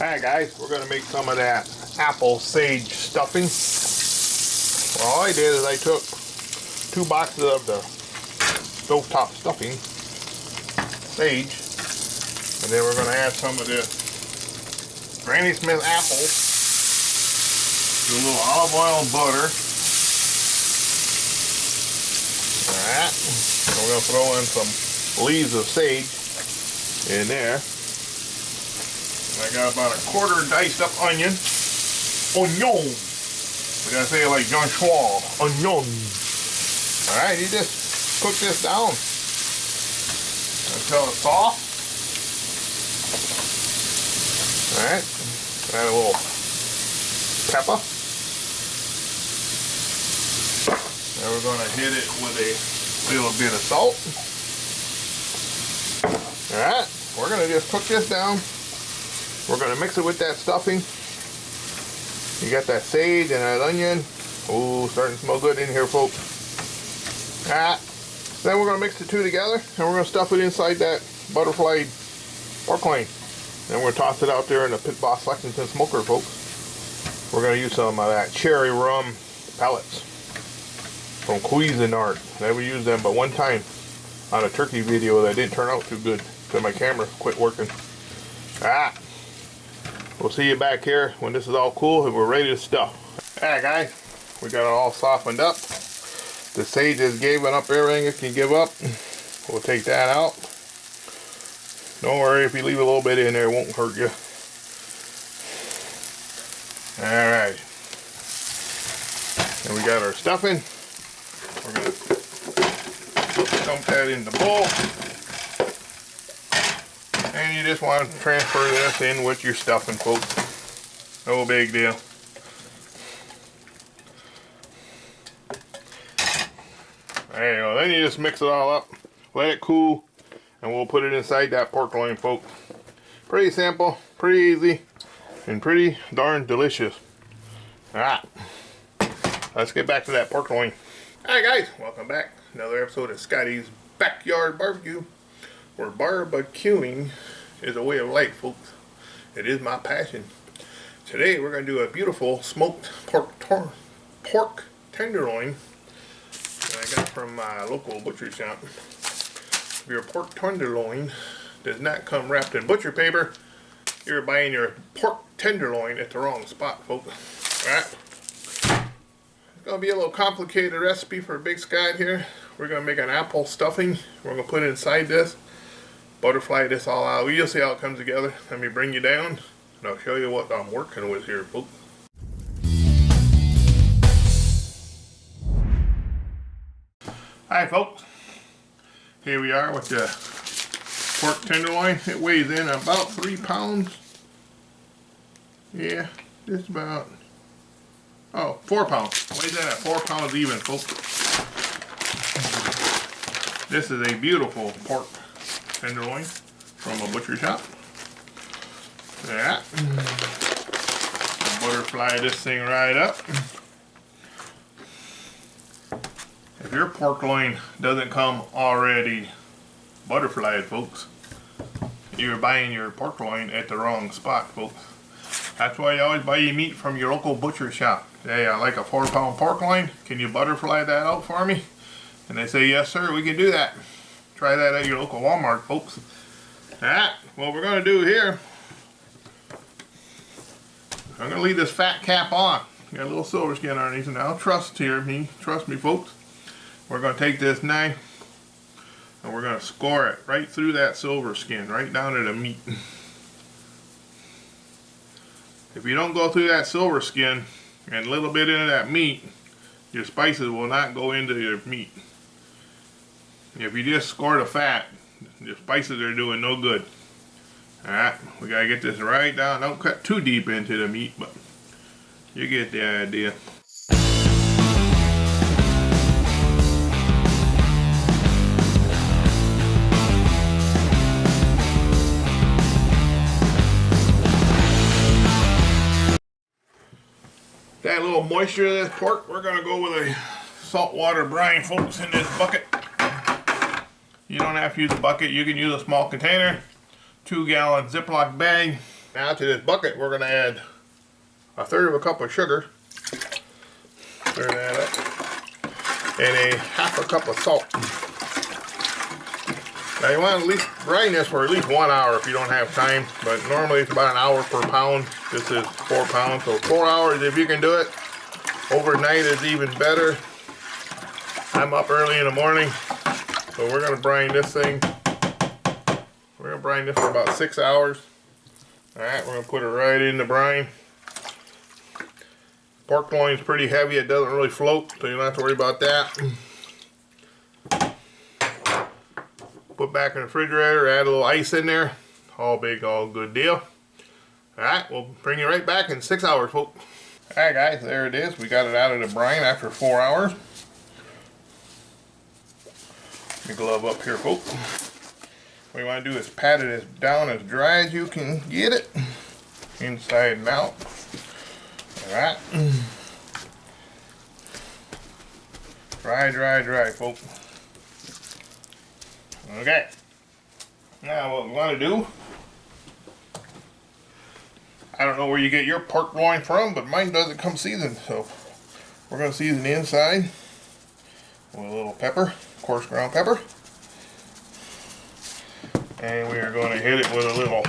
Alright guys, we're going to make some of that apple sage stuffing. Well, all I did is I took 2 boxes of the stovetop stuffing, sage, and then we're going to add some of this Granny Smith apples, do a little olive oil and butter. Alright, we're going to throw in some leaves of sage in there. I got about a 1/4 diced up onion. Onion. We gotta say it like John Schwab. Onion. Alright, you just cook this down until it's soft. Alright, add a little pepper. And we're gonna hit it with a little bit of salt. Alright, we're gonna just cook this down. We're going to mix it with that stuffing. You got that sage and that onion. Ooh, starting to smell good in here, folks. Then we're going to mix the two together and we're going to stuff it inside that butterfly pork loin. Then we're going to toss it out there in the Pit Boss Lexington smoker, folks. We're going to use some of that cherry rum pellets from Cuisinart. Never used them but one time on a turkey video that didn't turn out too good because my camera quit working. We'll see you back here when this is all cool and we're ready to stuff. Alright guys, we got it all softened up. The sage has given up everything it can give up. We'll take that out. Don't worry, if you leave a little bit in there, it won't hurt you. Alright. And we got our stuffing. We're going to dump that in the bowl. And you just want to transfer this in with your stuffing, folks. No big deal. There you go. Then you just mix it all up, let it cool, and we'll put it inside that pork loin, folks. Pretty simple, pretty easy, and pretty darn delicious. Alright, let's get back to that pork loin. Alright guys, welcome back. Another episode of Scotty's Backyard Barbecue, where barbecuing is a way of life, folks. It is my passion. Today we're going to do a beautiful smoked pork tenderloin that I got from my local butcher shop. If your pork tenderloin does not come wrapped in butcher paper, you're buying your pork tenderloin at the wrong spot, folks. Alright. It's going to be a little complicated recipe for Big Scott here. We're going to make an apple stuffing. We're going to put it inside this. Butterfly this all out. You'll see how it comes together. Let me bring you down and I'll show you what I'm working with here, folks. Hi folks, here we are with the pork tenderloin. It weighs in about 3 pounds. Yeah, just about, 4 pounds. Weighs in at 4 pounds even, folks. This is a beautiful pork tenderloin from a butcher shop. Yeah. Butterfly this thing right up. If your pork loin doesn't come already butterflied, folks, you're buying your pork loin at the wrong spot, folks. That's why you always buy your meat from your local butcher shop. Hey, I like a 4-pound pork loin. Can you butterfly that out for me? And they say, yes sir, we can do that. Try that at your local Walmart, folks. Alright, what we're going to do here, I'm going to leave this fat cap on. Got a little silver skin underneath it now. Trust me, folks. We're going to take this knife and we're going to score it right through that silver skin, right down to the meat. If you don't go through that silver skin and a little bit into that meat, your spices will not go into your meat. If you just score the fat, the spices are doing no good. Alright, we gotta get this right down. Don't cut too deep into the meat, but you get the idea. That little moisture of this pork, we're gonna go with a saltwater brine, folks, in this bucket. You don't have to use a bucket, you can use a small container, 2-gallon Ziploc bag. Now to this bucket, we're going to add a third of a cup of sugar. Stir that up. And a half a cup of salt. Now you want to at least brine this for at least 1 hour if you don't have time, but normally it's about an hour per pound. This is 4 pounds, so 4 hours if you can do it. Overnight is even better. I'm up early in the morning, so we're going to brine this thing. We're going to brine this for about 6 hours. Alright, we're going to put it right in the brine. Pork loin is pretty heavy, it doesn't really float, so you don't have to worry about that. Put back in the refrigerator, add a little ice in there. All big, all good deal. Alright, we'll bring you right back in 6 hours, folks. Alright guys, there it is. We got it out of the brine after 4 hours. Let me glove up here, folks. What you want to do is pat it as down as dry as you can get it. Inside and out. Alright. Dry, dry, dry, folks. Okay. Now what we want to do, I don't know where you get your pork loin from, but mine doesn't come seasoned. So we're going to season the inside with a little pepper, coarse ground pepper. And we are going to hit it with a little,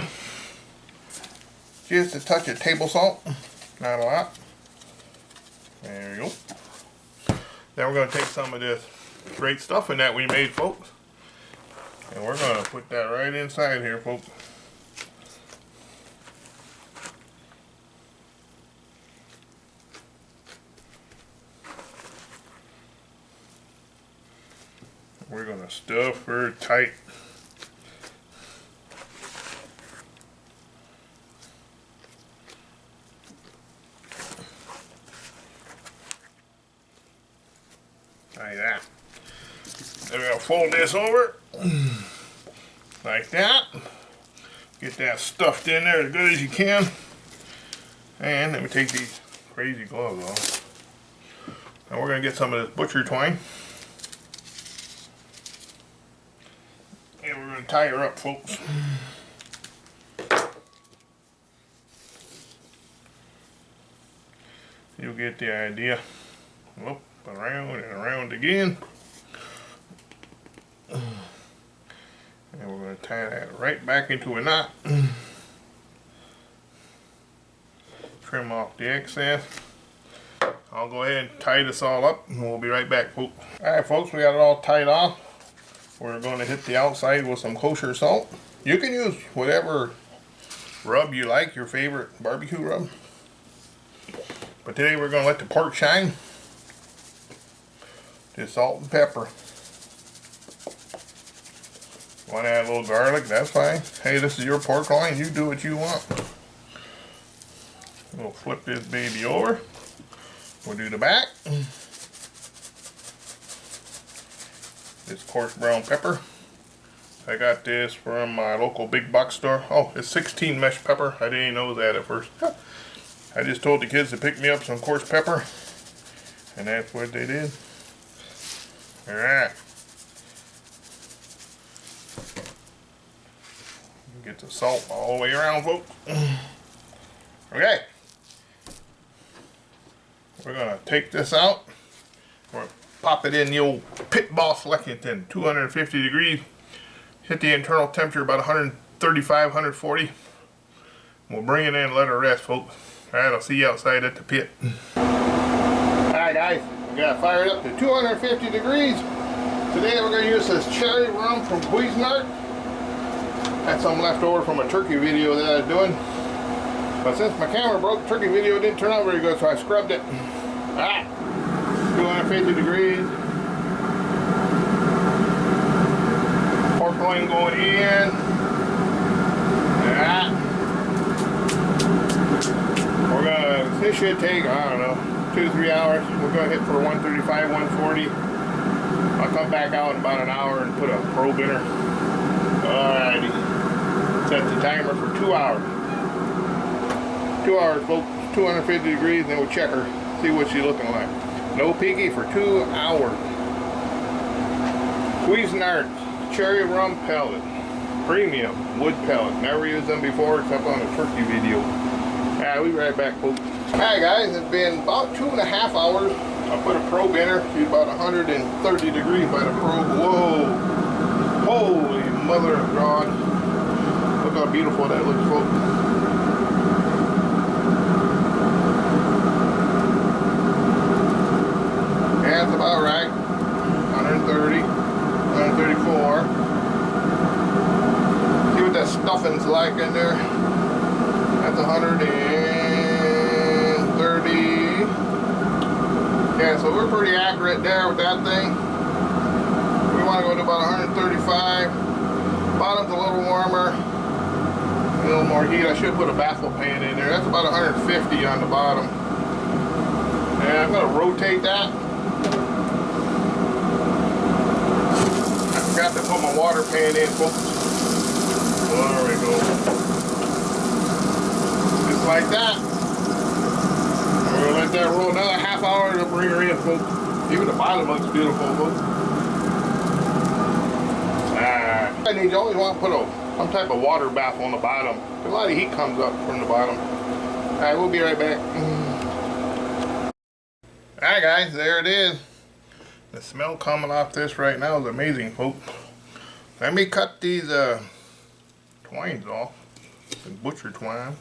just a touch of table salt, not a lot. There we go. Then we're going to take some of this great stuffing that we made, folks. And we're going to put that right inside here, folks. We're going to stuff her tight. Like that. Then we're going to fold this over. Like that. Get that stuffed in there as good as you can. And let me take these crazy gloves off. Now we're going to get some of this butcher twine. And we're going to tie her up, folks. You'll get the idea. Whoop, around and around again. And we're going to tie that right back into a knot. Trim off the excess. I'll go ahead and tie this all up and we'll be right back, folks. Alright folks, we got it all tied off. We're going to hit the outside with some kosher salt. You can use whatever rub you like, your favorite barbecue rub. But today we're going to let the pork shine. Just salt and pepper. Want to add a little garlic, that's fine. Hey, this is your pork loin, you do what you want. We'll flip this baby over. We'll do the back. This coarse brown pepper. I got this from my local big box store. Oh, it's 16 mesh pepper. I didn't know that at first. I just told the kids to pick me up some coarse pepper. And that's what they did. Alright. Get the salt all the way around, folks. Okay. We're going to take this out. We're going to pop it in the old Pit Boss Lexington, 250 degrees. Hit the internal temperature about 135, 140. We'll bring it in and let it rest, folks. Alright, I'll see you outside at the pit. Alright guys, we got it fired up to 250 degrees. Today we're going to use this cherry rum from Cuisinart. Had some left over from a turkey video that I was doing. But since my camera broke, the turkey video didn't turn out very good, so I scrubbed it. Alright, 250 degrees. Pork loin going in. Alright. We're gonna, this should take, I don't know, 2-3 hours. We're gonna hit for 135, 140. I'll come back out in about an hour and put a probe in her. Alrighty. Set the timer for 2 hours. 2 hours, folks. 250 degrees, then we'll check her, see what she's looking like. No peeky for 2 hours. Cuisinart cherry rum pellet. Premium wood pellet. Never used them before except on a turkey video. We'll be right back, folks. Alright guys, it's been about 2.5 hours. I put a probe in her. She's about 130 degrees by the probe. Whoa! Holy mother of God. Look how beautiful that looks, folks. Yeah, it's about right. 130, 134. See what that stuffing's like in there. That's 130. Yeah, so we're pretty accurate there with that thing. We want to go to about 135. Bottom's a little warmer. A little more heat. I should put a baffle pan in there. That's about 150 on the bottom. And I'm going to rotate that. I forgot to put my water pan in, folks. There we go. Just like that. We're gonna let that roll another half hour to bring her in, folks. Even the bottom looks beautiful, folks. And you always want to put some type of water baffle on the bottom. A lot of heat comes up from the bottom. Alright, we'll be right back. Alright guys, there it is. The smell coming off this right now is amazing, folks. Let me cut these twines off. The butcher twine.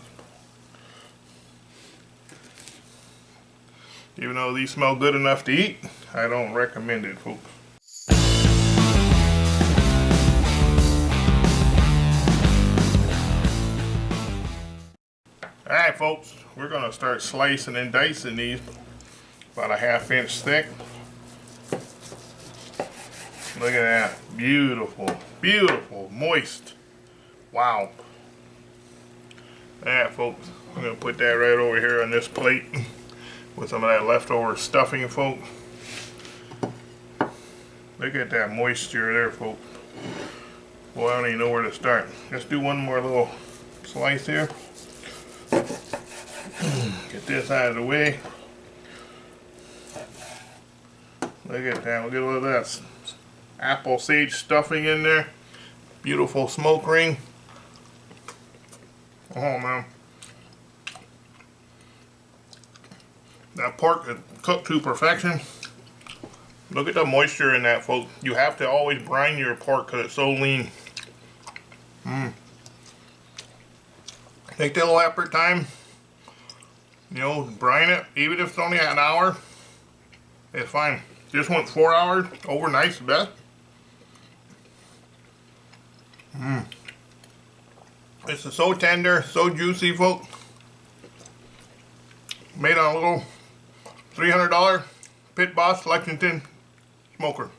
Even though these smell good enough to eat, I don't recommend it, folks. Alright folks, we're going to start slicing and dicing these about a 1/2 inch thick. Look at that. Beautiful. Beautiful. Moist. Wow. Alright folks, I'm going to put that right over here on this plate with some of that leftover stuffing, folks. Look at that moisture there, folks. Boy, I don't even know where to start. Let's do one more little slice here. Get this out of the way. Look at that. We'll get a little of that apple sage stuffing in there. Beautiful smoke ring. Oh man. That pork is cooked to perfection. Look at the moisture in that, folks. You have to always brine your pork because it's so lean. Take that little effort time. You know, brine it. Even if it's only an hour, it's fine. Just went 4 hours. Overnight's the best. This is so tender, so juicy, folks. Made on a little $300 Pit Boss Lexington smoker.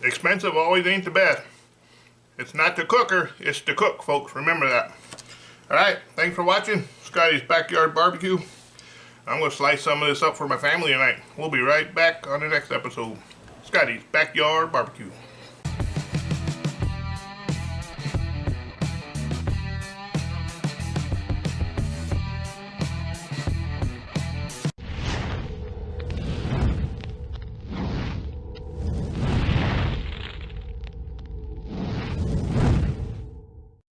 Expensive always ain't the best. It's not the cooker, it's the cook, folks. Remember that. Alright, thanks for watching Scotty's Backyard Barbecue. I'm going to slice some of this up for my family tonight. We'll be right back on the next episode. Scotty's Backyard Barbecue.